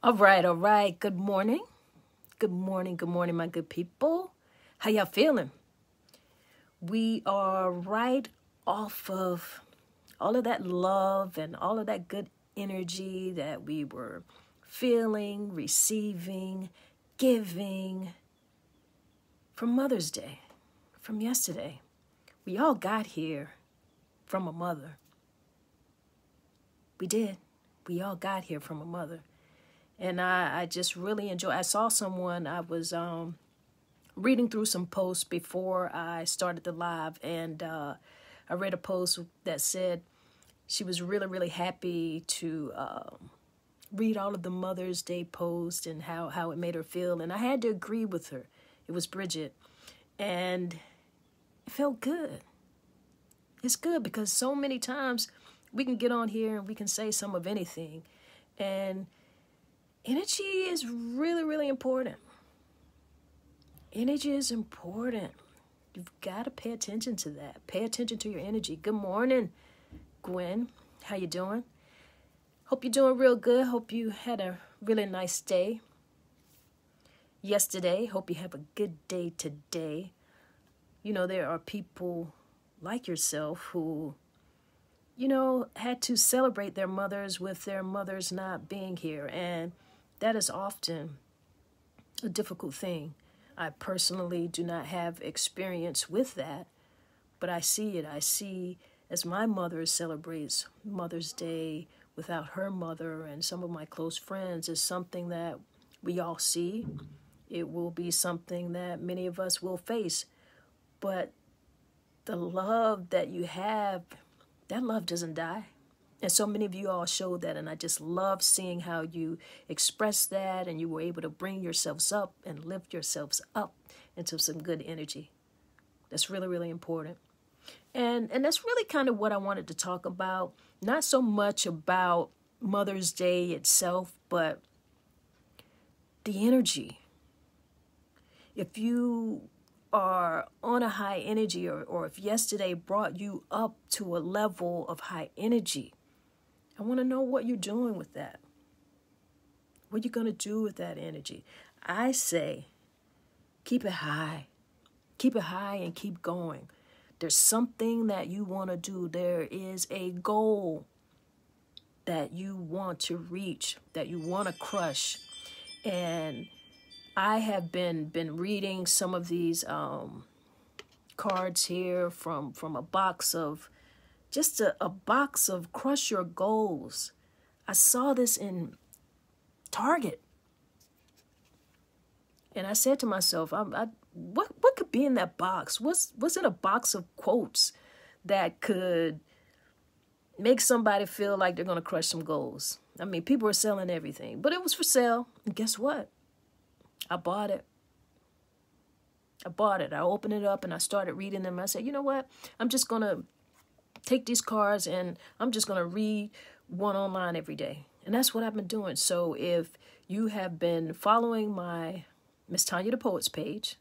All right, all right. Good morning. Good morning, my good people. How y'all feeling? We are right off of all of that love and all of that good energy that we were feeling, receiving, giving from Mother's Day, from yesterday. We all got here from a mother. We did. We all got here from a mother. And I just really enjoy. I saw someone, I was reading through some posts before I started the live, and I read a post that said she was really, really happy to read all of the Mother's Day posts and how it made her feel. And I had to agree with her. It was Bridget. And it felt good. It's good because so many times we can get on here and we can say some of anything. And energy is really, really important. Energy is important. You've got to pay attention to that. Pay attention to your energy. Good morning, Gwen. How you doing? Hope you're doing real good. Hope you had a really nice day yesterday. Hope you have a good day today. You know, there are people like yourself who, had to celebrate their mothers with their mothers not being here. And that is often a difficult thing. I personally do not have experience with that, but I see it. I see as my mother celebrates Mother's Day without her mother and some of my close friends is something that we all see. It will be something that many of us will face. But the love that you have, that love doesn't die. And so many of you all showed that, and I just love seeing how you expressed that and you were able to bring yourselves up and lift yourselves up into some good energy. That's really, really important. And that's really kind of what I wanted to talk about. Not so much about Mother's Day itself, but the energy. If you are on a high energy or if yesterday brought you up to a level of high energy, I want to know what you're doing with that. What you're going to do with that energy. I say, keep it high. Keep it high and keep going. There's something that you want to do. There is a goal that you want to reach, that you want to crush. And I have been reading some of these cards here from a box of, just a box of crush your goals. I saw this in Target. And I said to myself, what could be in that box? What's in a box of quotes that could make somebody feel like they're going to crush some goals? I mean, people are selling everything, but it was for sale. And guess what? I bought it. I opened it up and I started reading them. I said, you know what? I'm just going to take these cards and I'm just going to read one online every day. And that's what I've been doing. So if you have been following my Miss Tanya the Poets page,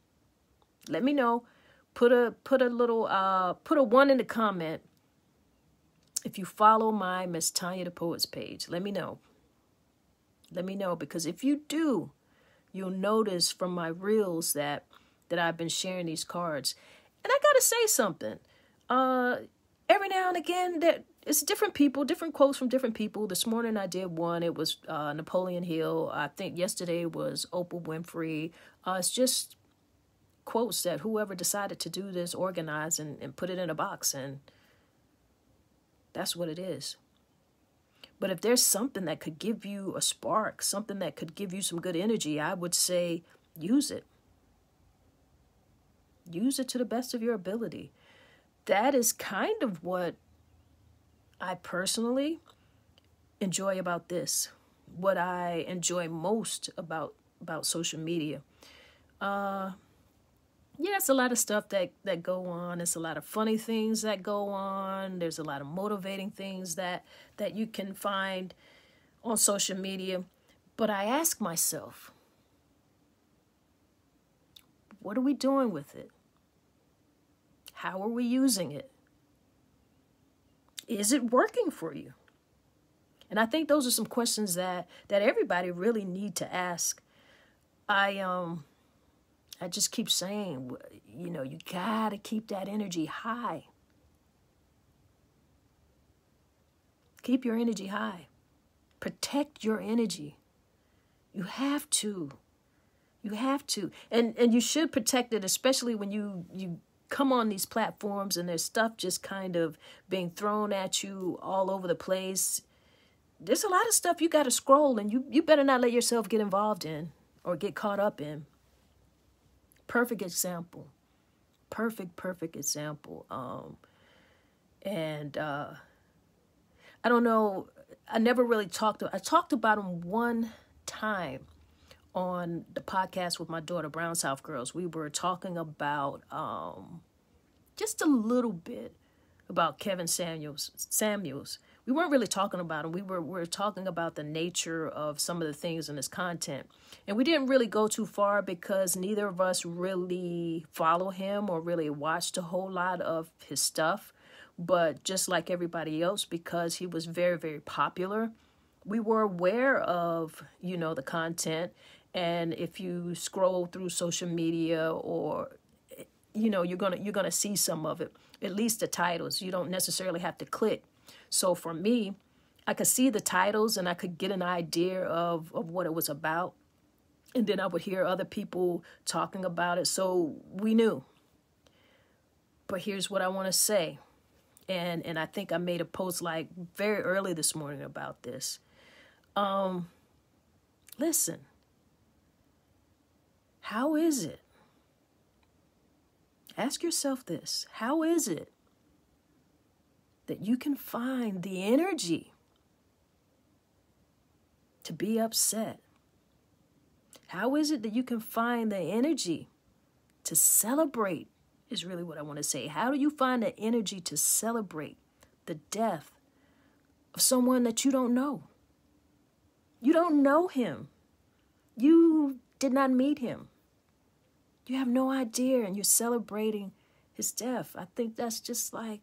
let me know. Put a one in the comment. If you follow my Miss Tanya the Poets page, let me know. Let me know, because if you do, you'll notice from my reels that I've been sharing these cards. And I gotta say something. Every now and again, it's different people, different quotes from different people. This morning I did one. It was Napoleon Hill. I think yesterday was Oprah Winfrey. It's just quotes that whoever decided to do this organize and put it in a box, and that's what it is. But if there's something that could give you a spark, something that could give you some good energy, I would say use it. Use it to the best of your ability. That is kind of what I personally enjoy about this. What I enjoy most about social media. It's a lot of stuff that go on. It's a lot of funny things that go on. There's a lot of motivating things that you can find on social media. But I ask myself, what are we doing with it? How are we using it? Is it working for you? And I think those are some questions that everybody really need to ask. I just keep saying, you got to keep that energy high. Keep your energy high. Protect your energy. You have to. You have to. And you should protect it, especially when you come on these platforms and there's stuff just kind of being thrown at you all over the place. There's a lot of stuff you got to scroll, and you better not let yourself get involved in or get caught up in. Perfect example. Perfect example. I don't know. I never really talked about him one time on the podcast with my daughter, Brown South Girls. We were talking about just a little bit about Kevin Samuels. We weren't really talking about him. We were talking about the nature of some of the things in his content. And we didn't really go too far because neither of us really follow him or really watched a whole lot of his stuff. But just like everybody else, because he was very, very popular, we were aware of, the content. And if you scroll through social media or, you're gonna see some of it, at least the titles. You don't necessarily have to click. So for me, I could see the titles and I could get an idea of what it was about. And then I would hear other people talking about it. So we knew. But here's what I want to say. And I think I made a post like very early this morning about this. Listen, how is it? Ask yourself this. How is it that you can find the energy to be upset? How is it that you can find the energy to celebrate? Is really what I want to say. How do you find the energy to celebrate the death of someone that you don't know? You don't know him. You did not meet him. You have no idea, and you're celebrating his death. I think that's just like,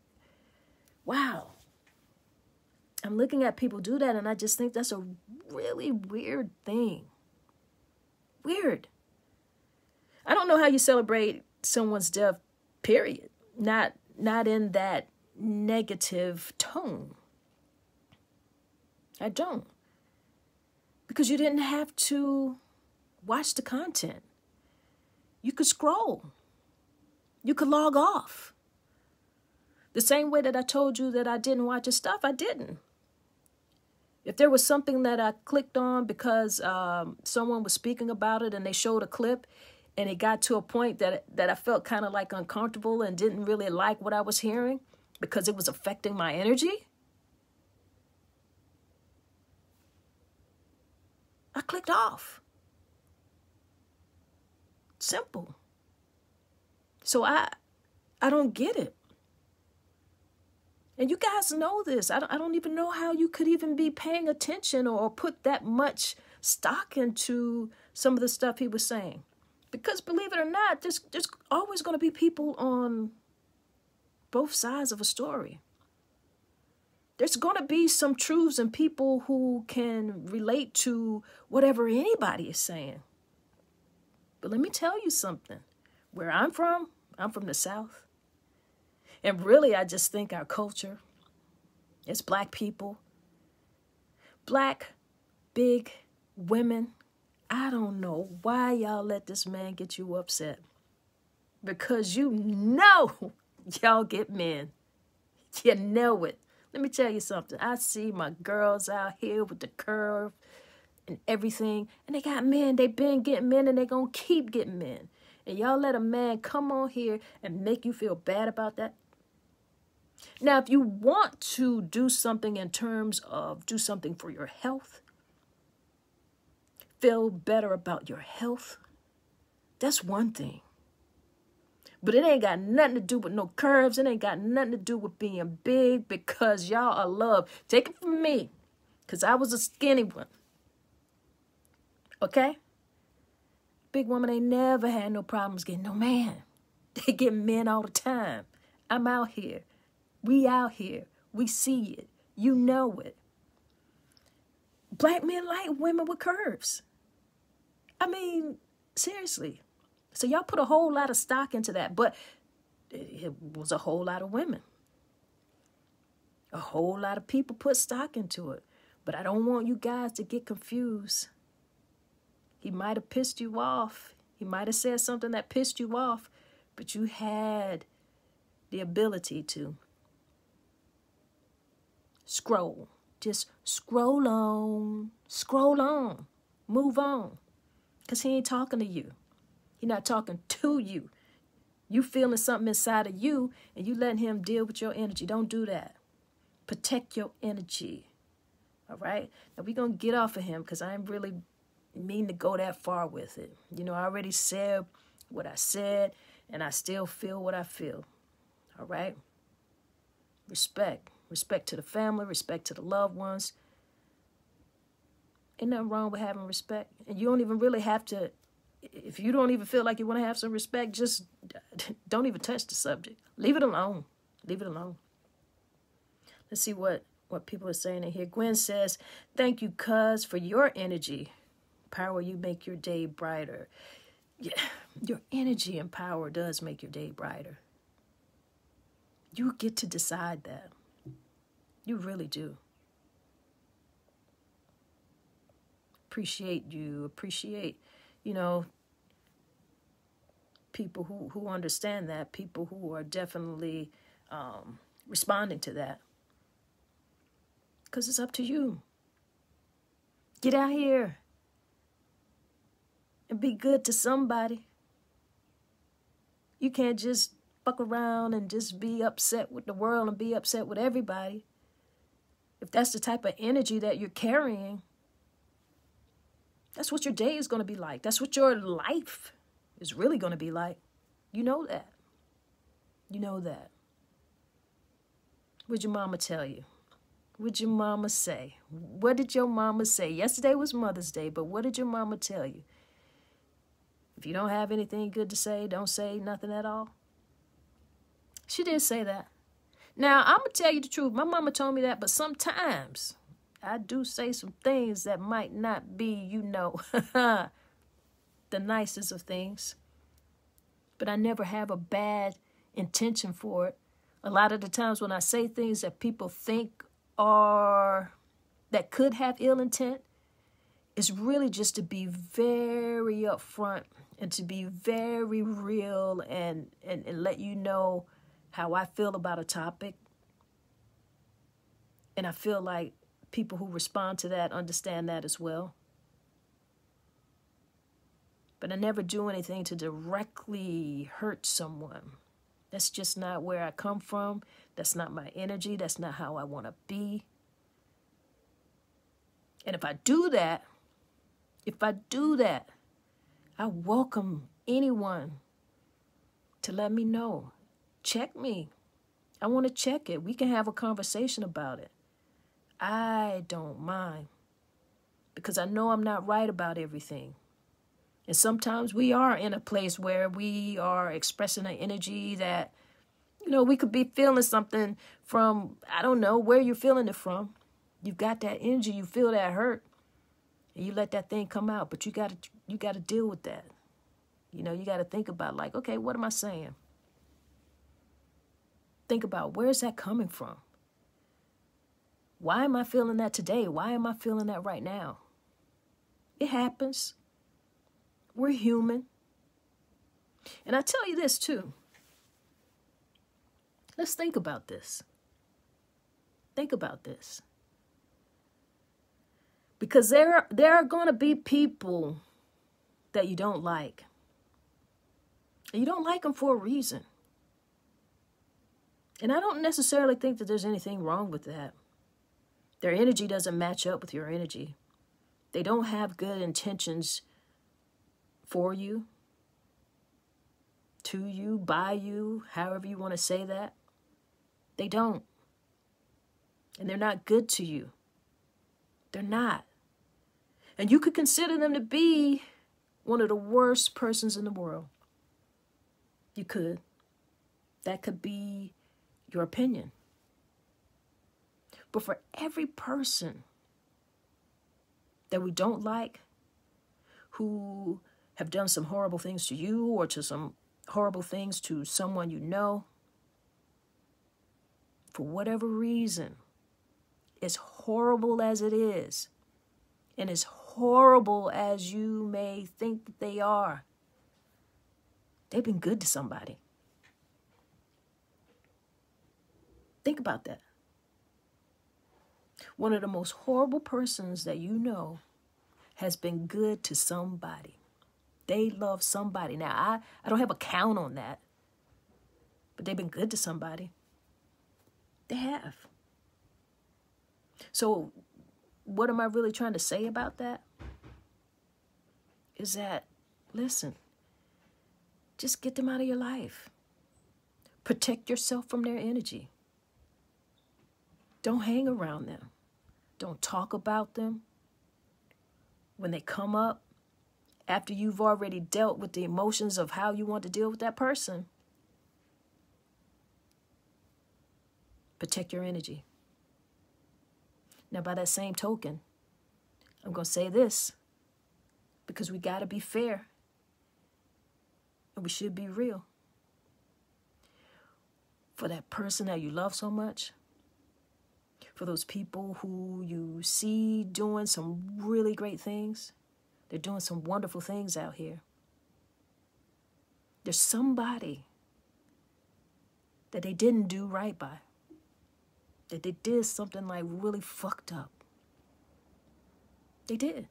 wow. I'm looking at people do that, and I just think that's a really weird thing. Weird. I don't know how you celebrate someone's death, period. Not in that negative tone. I don't. Because you didn't have to watch the content. You could scroll. You could log off. The same way that I told you that I didn't watch his stuff, I didn't. If there was something that I clicked on because someone was speaking about it and they showed a clip, and it got to a point that I felt kind of like uncomfortable and didn't really like what I was hearing because it was affecting my energy, I clicked off. Simple. So I don't get it. And you guys know this. I don't even know how you could even be paying attention or put that much stock into some of the stuff he was saying. Because believe it or not, there's always going to be people on both sides of a story. There's going to be some truths and people who can relate to whatever anybody is saying. But let me tell you something. Where I'm from the South. And really, I just think our culture, as Black people, Black, big women, I don't know why y'all let this man get you upset. Because you know y'all get men. You know it. Let me tell you something. I see my girls out here with the curve and everything. And they got men. They been getting men and they gonna keep getting men. And y'all let a man come on here and make you feel bad about that. Now, if you want to do something in terms of do something for your health, feel better about your health, that's one thing. But it ain't got nothing to do with no curves. It ain't got nothing to do with being big because y'all are loved. Take it from me, because I was a skinny one. Okay? Big woman ain't never had no problems getting no man. They get men all the time. I'm out here. We out here. We see it. You know it. Black men like women with curves. I mean, seriously. So y'all put a whole lot of stock into that, but it was a whole lot of women. A whole lot of people put stock into it. But I don't want you guys to get confused. He might have pissed you off. He might have said something that pissed you off, but you had the ability to scroll. Just scroll on, move on. Because he ain't talking to you. He's not talking to you. You feeling something inside of you and you letting him deal with your energy. Don't do that. Protect your energy. All right? Now we're going to get off of him because I ain't really mean to go that far with it. You know, I already said what I said and I still feel what I feel. All right? Respect. Respect to the family. Respect to the loved ones. Ain't nothing wrong with having respect. And you don't even really have to, if you don't even feel like you want to have some respect, just don't even touch the subject. Leave it alone. Leave it alone. Let's see what people are saying in here. Gwen says, thank you, cuz, for your energy. Power, you make your day brighter. Yeah, your energy and power does make your day brighter. You get to decide that. You really do. Appreciate, you know, people who understand that, people who are definitely responding to that. Because it's up to you. Get out here and be good to somebody. You can't just fuck around and just be upset with the world and be upset with everybody. If that's the type of energy that you're carrying, that's what your day is going to be like. That's what your life is really going to be like. You know that. You know that. What'd your mama tell you? What'd your mama say? What did your mama say? Yesterday was Mother's Day, but what did your mama tell you? If you don't have anything good to say, don't say nothing at all. She did say that. Now, I'm going to tell you the truth. My mama told me that, but sometimes I do say some things that might not be, you know, the nicest of things. But I never have a bad intention for it. A lot of the times when I say things that people think are, that could have ill intent, it's really just to be very upfront and to be very real and let you know how I feel about a topic. And I feel like people who respond to that understand that as well. But I never do anything to directly hurt someone. That's just not where I come from. That's not my energy. That's not how I want to be. And if I do that, I welcome anyone to let me know. Check me. I want to check it. We can have a conversation about it. I don't mind because I know I'm not right about everything. And sometimes we are in a place where we are expressing an energy that, you know, we could be feeling something from, I don't know where you're feeling it from. You've got that energy, you feel that hurt, and you let that thing come out. But you got to deal with that. You know, you got to think about like, okay, what am I saying? Think about where's that coming from? Why am I feeling that today? Why am I feeling that right now? It happens. We're human. And I tell you this too. Let's think about this. Think about this. Because there are going to be people that you don't like. And you don't like them for a reason. And I don't necessarily think that there's anything wrong with that. Their energy doesn't match up with your energy. They don't have good intentions for you, to you, by you, however you want to say that. They don't. And they're not good to you. They're not. And you could consider them to be one of the worst persons in the world. You could. That could be your opinion. But for every person that we don't like, who have done some horrible things to you or to some horrible things to someone you know, for whatever reason, as horrible as it is, and as horrible as you may think that they are, they've been good to somebody. Think about that. One of the most horrible persons that you know has been good to somebody. They love somebody. Now, I don't have a count on that, but they've been good to somebody. They have. So what am I really trying to say about that? Is that, listen, just get them out of your life. Protect yourself from their energy. Don't hang around them. Don't talk about them. When they come up, after you've already dealt with the emotions of how you want to deal with that person, protect your energy. Now, by that same token, I'm going to say this, because we got to be fair and we should be real. For that person that you love so much, for those people who you see doing some really great things, they're doing some wonderful things out here. There's somebody that they didn't do right by, that they did something like really fucked up. They did.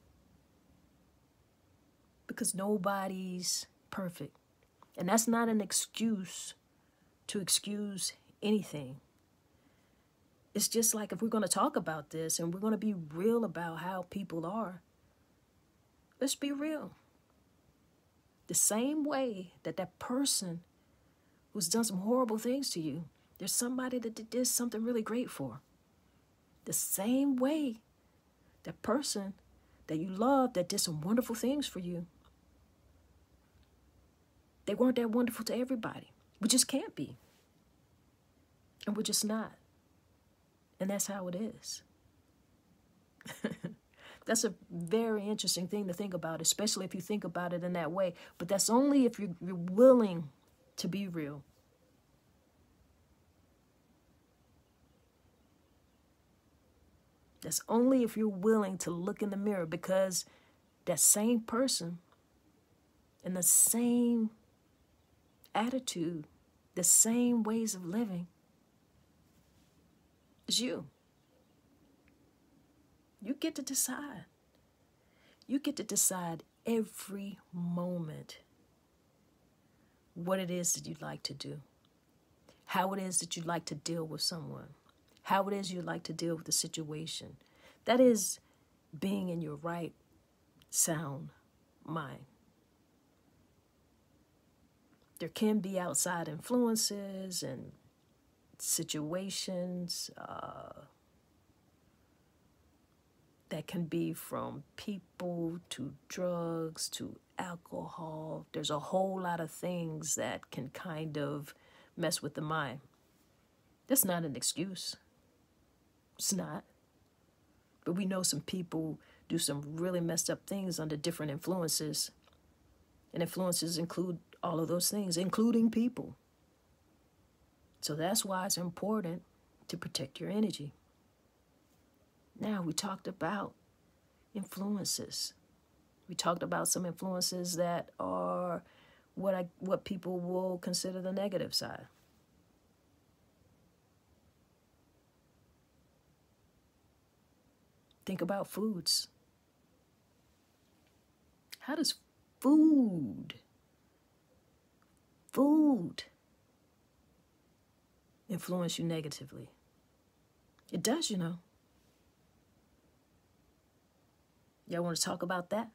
Because nobody's perfect. And that's not an excuse to excuse anything. It's just like, if we're going to talk about this and we're going to be real about how people are, let's be real. The same way that that person who's done some horrible things to you, there's somebody that did something really great for. The same way that person that you love that did some wonderful things for you, they weren't that wonderful to everybody. We just can't be. And we're just not. And that's how it is. That's a very interesting thing to think about, especially if you think about it in that way. But that's only if you're willing to be real. That's only if you're willing to look in the mirror, because that same person and the same attitude, the same ways of living is you. You get to decide. You get to decide every moment what it is that you'd like to do, how it is that you'd like to deal with someone, how it is you'd like to deal with the situation. That is being in your right, sound mind. There can be outside influences and situations that can be from people to drugs to alcohol. There's a whole lot of things that can kind of mess with the mind. That's not an excuse. It's not. But we know some people do some really messed up things under different influences. And influences include all of those things, including people. So that's why it's important to protect your energy. Now, we talked about influences. We talked about some influences that are what people will consider the negative side. Think about foods. How does food influence you negatively? It does, you know. Y'all want to talk about that?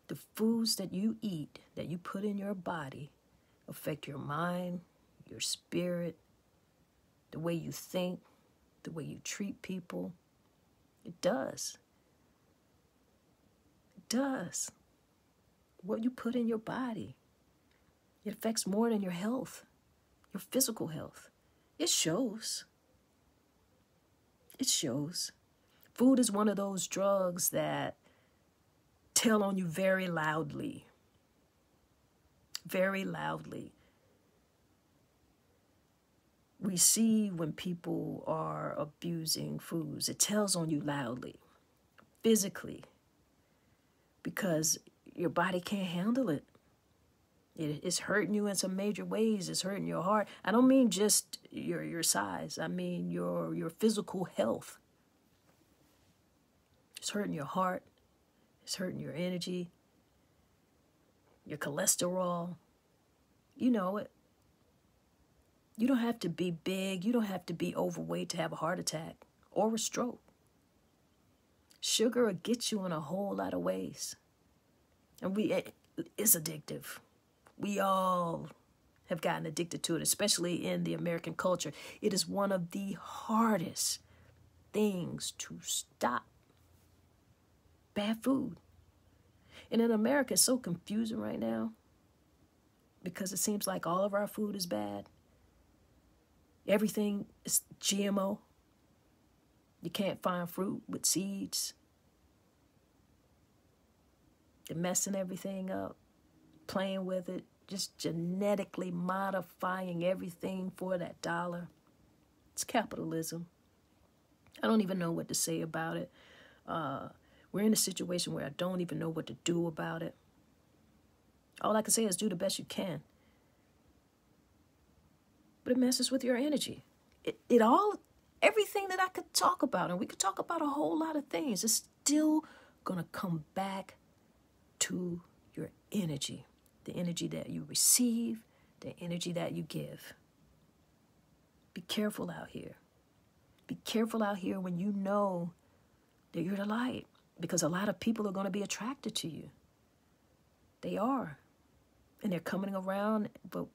The foods that you eat, that you put in your body, affect your mind, your spirit, the way you think, the way you treat people. It does. It does. What you put in your body, it affects more than your health, your physical health. It shows. It shows. Food is one of those drugs that tell on you very loudly. Very loudly. We see when people are abusing foods, it tells on you loudly, physically, because your body can't handle it. It's hurting you in some major ways. It's hurting your heart. I don't mean just your size. I mean your physical health. It's hurting your heart. It's hurting your energy, your cholesterol. You know it. You don't have to be big. You don't have to be overweight to have a heart attack or a stroke. Sugar will get you in a whole lot of ways. And it's addictive. We all have gotten addicted to it, especially in the American culture. It is one of the hardest things to stop. Bad food. And in America, it's so confusing right now because it seems like all of our food is bad. Everything is GMO. You can't find fruit with seeds. They're messing everything up, playing with it, just genetically modifying everything for that dollar. It's capitalism. I don't even know what to say about it. We're in a situation where I don't even know what to do about it. All I can say is do the best you can. But it messes with your energy. Everything that I could talk about, and we could talk about a whole lot of things, it's still going to come back to your energy. The energy that you receive, the energy that you give. Be careful out here. Be careful out here when you know that you're the light, because a lot of people are going to be attracted to you. They are. And they're coming around, but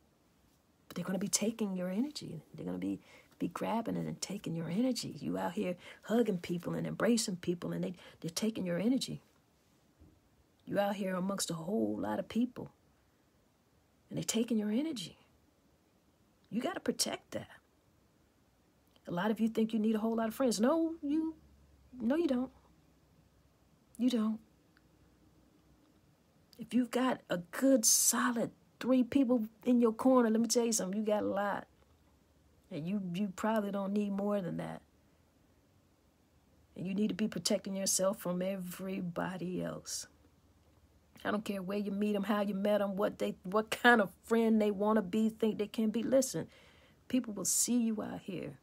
they're going to be taking your energy. They're going to be grabbing it and taking your energy. You out here hugging people and embracing people, and they're taking your energy. You out here amongst a whole lot of people, and they're taking your energy. You got to protect that. A lot of you think you need a whole lot of friends. No, you don't. You don't. If you've got a good, solid 3 people in your corner, let me tell you something, you got a lot. And you probably don't need more than that. And you need to be protecting yourself from everybody else. I don't care where you meet them, how you met them, what kind of friend they want to be, think they can be. Listen, people will see you out here,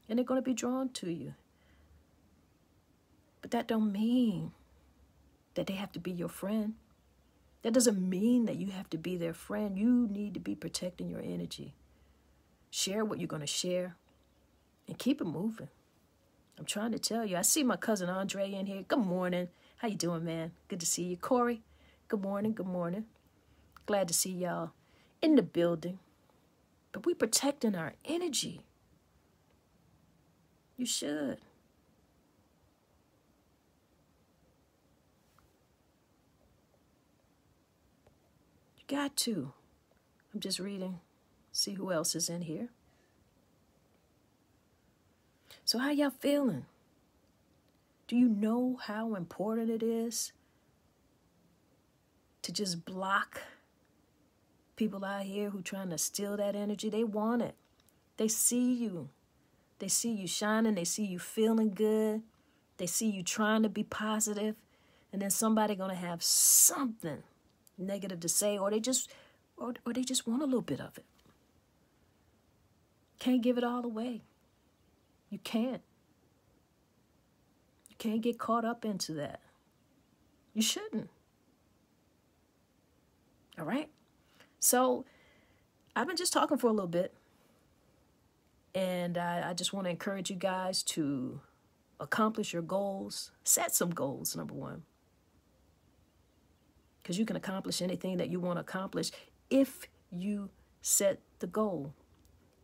and they're going to be drawn to you. But that don't mean that they have to be your friend. That doesn't mean that you have to be their friend. You need to be protecting your energy. Share what you're going to share and keep it moving. I'm trying to tell you. I see my cousin Andre in here. Good morning. How you doing, man? Good to see you. Corey, good morning. Good morning. Glad to see y'all in the building. But we protecting our energy. You should. Got to. I'm just reading, see who else is in here. So how y'all feeling? Do you know how important it is to just block people out here who trying to steal that energy? They want it. They see you. They see you shining. They see you feeling good. They see you trying to be positive. And then somebody going to have something negative to say, or they just want a little bit of it. Can't give it all away. You can't. You can't get caught up into that. You shouldn't. All right? So I've been just talking for a little bit, and I just want to encourage you guys to accomplish your goals. Set some goals, number one. Because you can accomplish anything that you want to accomplish if you set the goal,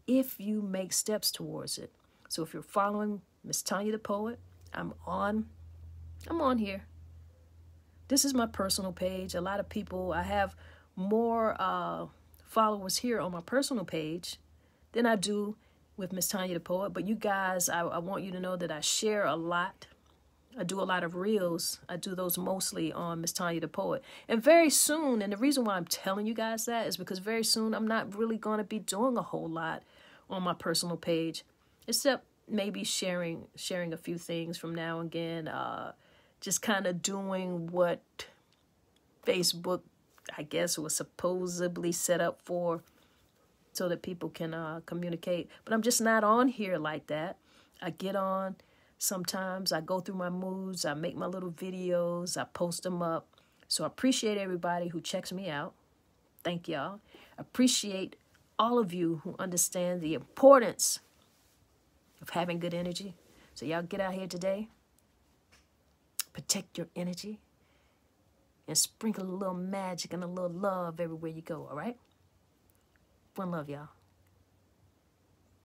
if you make steps towards it. So if you're following Miss Tanya the Poet, I'm on here. This is my personal page. A lot of people, I have more followers here on my personal page than I do with Miss Tanya the Poet. But you guys, I want you to know that I share a lot. I do a lot of reels. I do those mostly on Miss Tanya the Poet. And very soon, and the reason why I'm telling you guys that is because very soon I'm not really going to be doing a whole lot on my personal page, except maybe sharing a few things from now and again. Just kind of doing what Facebook, I guess, was supposedly set up for, so that people can communicate. But I'm just not on here like that. I get on. Sometimes I go through my moods. I make my little videos. I post them up. So I appreciate everybody who checks me out. Thank y'all. Appreciate all of you who understand the importance of having good energy. So y'all get out here today. Protect your energy. And sprinkle a little magic and a little love everywhere you go, all right? One love, y'all.